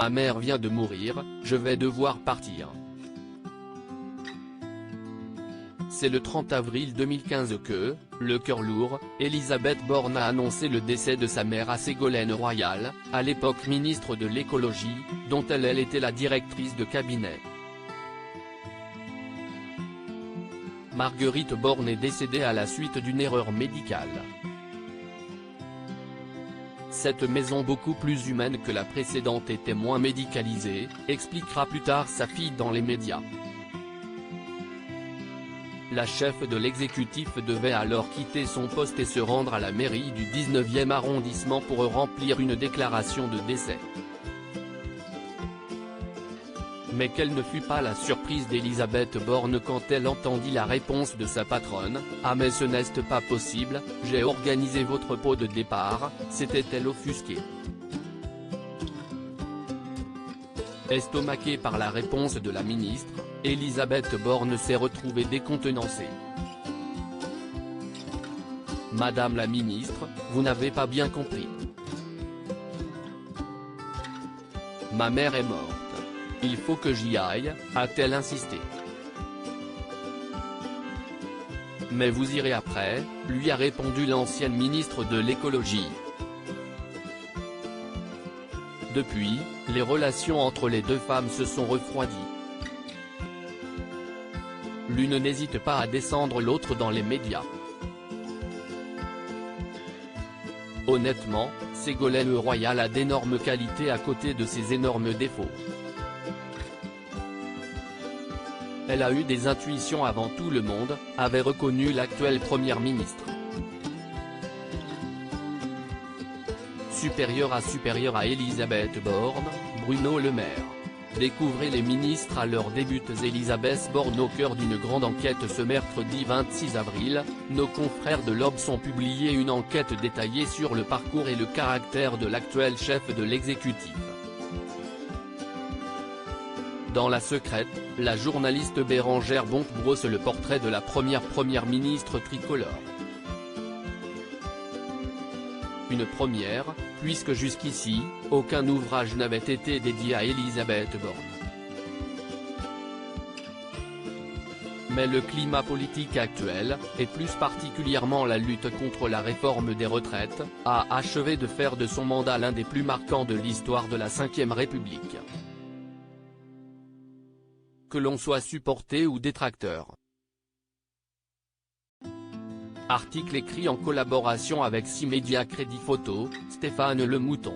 Ma mère vient de mourir, je vais devoir partir. C'est le 30 avril 2015 que, le cœur lourd, Elisabeth Borne a annoncé le décès de sa mère à Ségolène Royal, à l'époque ministre de l'écologie, dont elle était la directrice de cabinet. Marguerite Borne est décédée à la suite d'une erreur médicale. Cette maison beaucoup plus humaine que la précédente était moins médicalisée, expliquera plus tard sa fille dans les médias. La chef de l'exécutif devait alors quitter son poste et se rendre à la mairie du 19e arrondissement pour remplir une déclaration de décès. Mais quelle ne fut pas la surprise d'Elisabeth Borne quand elle entendit la réponse de sa patronne: « Ah mais ce n'est pas possible, j'ai organisé votre pot de départ », s'était-elle offusquée. Estomaquée par la réponse de la ministre, Elisabeth Borne s'est retrouvée décontenancée. « Madame la ministre, vous n'avez pas bien compris. Ma mère est morte. Il faut que j'y aille », a-t-elle insisté. « Mais vous irez après », lui a répondu l'ancienne ministre de l'écologie. Depuis, les relations entre les deux femmes se sont refroidies. L'une n'hésite pas à descendre l'autre dans les médias. Honnêtement, Ségolène Royal a d'énormes qualités à côté de ses énormes défauts. Elle a eu des intuitions avant tout le monde, avait reconnu l'actuelle première ministre. Supérieur à Elisabeth Borne, Bruno Le Maire. Découvrez les ministres à leur début. Elisabeth Borne au cœur d'une grande enquête. Ce mercredi 26 avril, nos confrères de l'Obs ont publié une enquête détaillée sur le parcours et le caractère de l'actuel chef de l'exécutif. Dans La Secrète, la journaliste Bérangère Bonte brosse le portrait de la première ministre tricolore. Une première, puisque jusqu'ici, aucun ouvrage n'avait été dédié à Elisabeth Borne. Mais le climat politique actuel, et plus particulièrement la lutte contre la réforme des retraites, a achevé de faire de son mandat l'un des plus marquants de l'histoire de la Ve République. Que l'on soit supporter ou détracteur. Article écrit en collaboration avec 6 médias Crédit Photo, Stéphane Le Mouton.